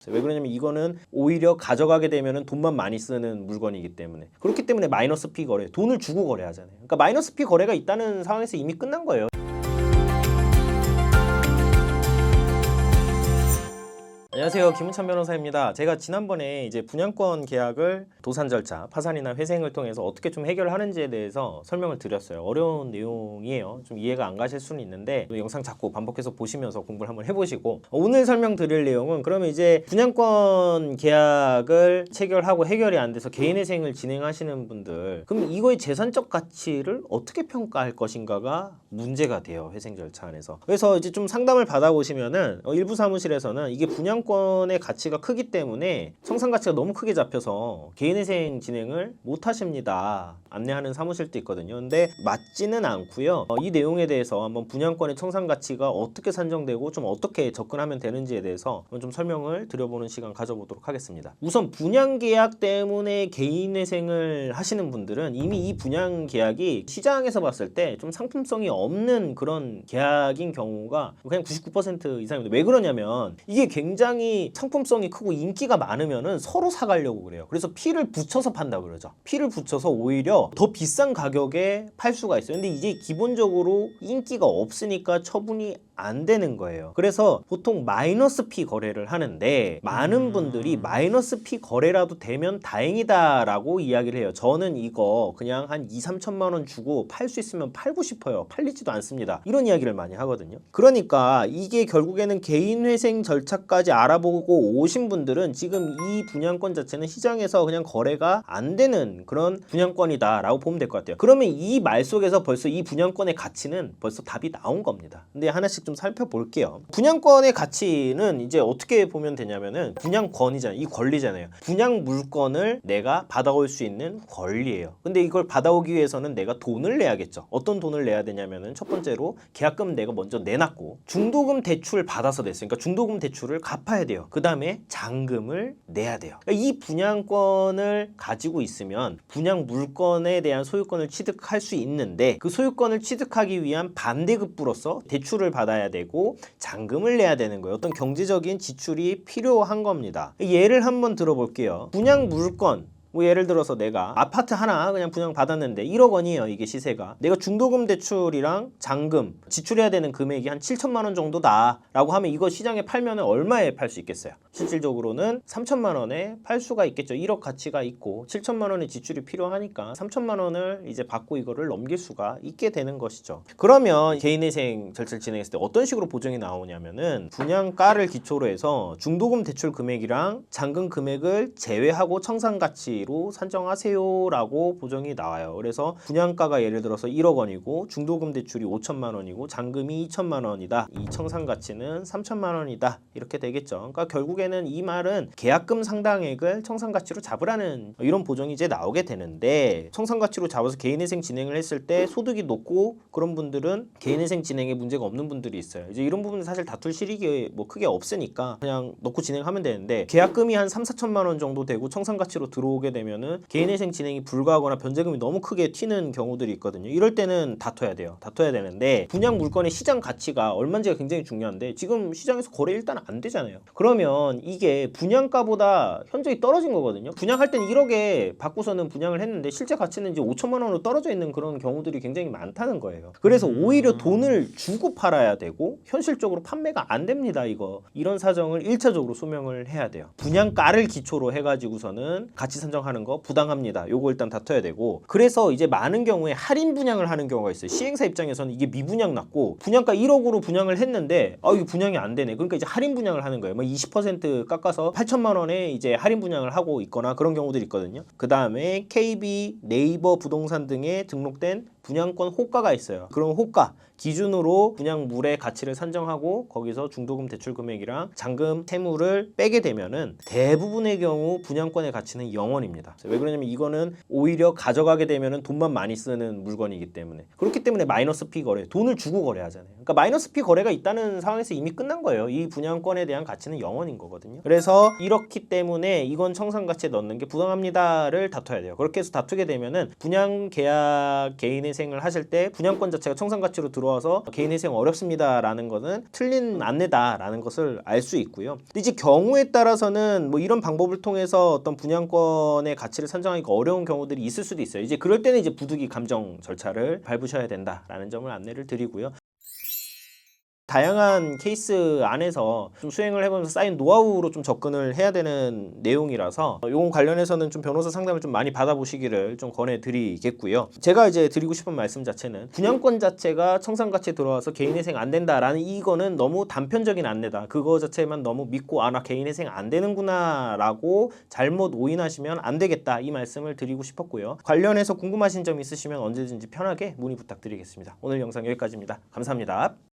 왜 그러냐면 이거는 오히려 가져가게 되면은 돈만 많이 쓰는 물건이기 때문에. 그렇기 때문에 마이너스 P 거래, 돈을 주고 거래하잖아요. 그러니까 마이너스 P 거래가 있다는 상황에서 이미 끝난 거예요. 안녕하세요, 김은찬 변호사입니다. 제가 지난번에 이제 분양권 계약을 도산 절차, 파산이나 회생을 통해서 어떻게 좀 해결하는지에 대해서 설명을 드렸어요. 어려운 내용이에요. 좀 이해가 안 가실 수는 있는데 영상 자꾸 반복해서 보시면서 공부를 한번 해보시고, 오늘 설명드릴 내용은 그러면 이제 분양권 계약을 체결하고 해결이 안 돼서 개인회생을 진행하시는 분들, 그럼 이거의 재산적 가치를 어떻게 평가할 것인가가 문제가 돼요, 회생 절차 안에서. 그래서 이제 좀 상담을 받아보시면은 일부 사무실에서는 이게 분양권의 가치가 크기 때문에 청산 가치가 너무 크게 잡혀서 개인회생 진행을 못 하십니다, 안내하는 사무실도 있거든요. 근데 맞지는 않고요. 이 내용에 대해서 한번 분양권의 청산 가치가 어떻게 산정되고 좀 어떻게 접근하면 되는지에 대해서 좀 설명을 드려보는 시간 가져보도록 하겠습니다. 우선 분양계약 때문에 개인회생을 하시는 분들은 이미 이 분양계약이 시장에서 봤을 때 좀 상품성이 없는 그런 계약인 경우가 그냥 99% 이상입니다. 왜 그러냐면 이게 굉장히 상품성이 크고 인기가 많으면은 서로 사가려고 그래요. 그래서 P를 붙여서 판다 그러죠. P를 붙여서 오히려 더 비싼 가격에 팔 수가 있어요. 근데 이제 기본적으로 인기가 없으니까 처분이 안 되는 거예요. 그래서 보통 마이너스 P 거래를 하는데 많은 분들이 마이너스 P 거래라도 되면 다행이다 라고 이야기를 해요. 저는 이거 그냥 한 2~3천만 원 주고 팔 수 있으면 팔고 싶어요, 팔리지도 않습니다, 이런 이야기를 많이 하거든요. 그러니까 이게 결국에는 개인회생 절차까지 알아보고 오신 분들은 지금 이 분양권 자체는 시장에서 그냥 거래가 안 되는 그런 분양권이다 라고 보면 될 것 같아요. 그러면 이 말 속에서 벌써 이 분양권의 가치는 벌써 답이 나온 겁니다. 근데 하나씩 좀 살펴볼게요. 분양권의 가치는 이제 어떻게 보면 되냐면은 분양권이잖아요. 이 권리잖아요. 분양 물건을 내가 받아올 수 있는 권리예요. 근데 이걸 받아오기 위해서는 내가 돈을 내야겠죠. 어떤 돈을 내야 되냐면은 첫 번째로 계약금 내가 먼저 내놨고 중도금 대출 받아서 냈어요. 그러니까 중도금 대출을 갚아야 돼요. 그 다음에 잔금을 내야 돼요. 그러니까 이 분양권을 가지고 있으면 분양 물건에 대한 소유권을 취득할 수 있는데 그 소유권을 취득하기 위한 반대급부로서 대출을 받아야 되고 잔금을 내야 되는 거예요. 어떤 경제적인 지출이 필요한 겁니다. 예를 한번 들어볼게요. 분양 물건, 뭐 예를 들어서 내가 아파트 하나 그냥 분양 받았는데 1억 원이에요. 이게 시세가. 내가 중도금 대출이랑 잔금 지출해야 되는 금액이 한 7천만 원 정도다 라고 하면 이거 시장에 팔면 얼마에 팔 수 있겠어요? 실질적으로는 3천만 원에 팔 수가 있겠죠. 1억 가치가 있고 7천만 원의 지출이 필요하니까 3천만 원을 이제 받고 이거를 넘길 수가 있게 되는 것이죠. 그러면 개인회생 절차를 진행했을 때 어떤 식으로 보정이 나오냐면은 분양가를 기초로 해서 중도금 대출 금액이랑 잔금 금액을 제외하고 청산가치 로 산정하세요라고 보정이 나와요. 그래서 분양가가 예를 들어서 1억 원이고 중도금 대출이 5천만 원이고 잔금이 2천만 원이다. 이 청산 가치는 3천만 원이다. 이렇게 되겠죠. 그러니까 결국에는 이 말은 계약금 상당액을 청산 가치로 잡으라는 이런 보정이 이제 나오게 되는데, 청산 가치로 잡아서 개인회생 진행을 했을 때 소득이 높고 그런 분들은 개인회생 진행에 문제가 없는 분들이 있어요. 이제 이런 부분은 사실 다툴 실익이 뭐 크게 없으니까 그냥 넣고 진행하면 되는데, 계약금이 한 3~4천만 원 정도 되고 청산 가치로 들어오게 되면은 개인회생 진행이 불가하거나 변제금이 너무 크게 튀는 경우들이 있거든요. 이럴 때는 다퉈야 돼요. 다퉈야 되는데 분양 물건의 시장 가치가 얼마인지가 굉장히 중요한데 지금 시장에서 거래 일단 안 되잖아요. 그러면 이게 분양가보다 현저히 떨어진 거거든요. 분양할 땐 1억에 받고서는 분양을 했는데 실제 가치는 이제 5천만 원으로 떨어져 있는 그런 경우들이 굉장히 많다는 거예요. 그래서 오히려 돈을 주고 팔아야 되고 현실적으로 판매가 안 됩니다. 이런 사정을 1차적으로 소명을 해야 돼요. 분양가를 기초로 해가지고서는 가치 산정하는 거 부당합니다. 요거 일단 다퉈야 되고, 그래서 이제 많은 경우에 할인 분양을 하는 경우가 있어요. 시행사 입장에서는 이게 미분양 났고 분양가 1억으로 분양을 했는데 이게 분양이 안 되네. 그러니까 이제 할인 분양을 하는 거예요. 뭐 20% 깎아서 8천만 원에 이제 할인 분양을 하고 있거나 그런 경우들이 있거든요. 그 다음에 KB, 네이버 부동산 등에 등록된 분양권 호가가 있어요. 그럼 호가 기준으로 분양물의 가치를 산정하고 거기서 중도금 대출 금액이랑 잔금 세무를 빼게 되면은 대부분의 경우 분양권의 가치는 0원입니다. 물건입니다. 왜 그러냐면 이거는 오히려 가져가게 되면은 돈만 많이 쓰는 물건이기 때문에. 그렇기 때문에 마이너스 P 거래, 돈을 주고 거래하잖아요. 그러니까 마이너스 P 거래가 있다는 상황에서 이미 끝난 거예요. 이 분양권에 대한 가치는 0원인 거거든요. 그래서 이렇기 때문에 이건 청산가치에 넣는 게 부당합니다를 다퉈야 돼요. 그렇게 해서 다투게 되면은 분양 계약 개인회생을 하실 때 분양권 자체가 청산가치로 들어와서 개인회생 어렵습니다라는 거는 틀린 안내다라는 것을 알 수 있고요. 근데 이제 경우에 따라서는 뭐 이런 방법을 통해서 어떤 분양권의 가치를 산정하기가 어려운 경우들이 있을 수도 있어요. 이제 그럴 때는 이제 부득이 감정 절차를 밟으셔야 된다라는 점을 안내를 드리고요. 다양한 케이스 안에서 좀 수행을 해보면서 쌓인 노하우로 좀 접근을 해야 되는 내용이라서 요건 관련해서는 좀 변호사 상담을 좀 많이 받아보시기를 좀 권해드리겠고요. 제가 이제 드리고 싶은 말씀 자체는 분양권 자체가 청산가치에 들어와서 개인회생 안 된다라는 이거는 너무 단편적인 안내다. 그거 자체만 너무 믿고 나 개인회생 안 되는구나 라고 잘못 오인하시면 안 되겠다. 이 말씀을 드리고 싶었고요. 관련해서 궁금하신 점 있으시면 언제든지 편하게 문의 부탁드리겠습니다. 오늘 영상 여기까지입니다. 감사합니다.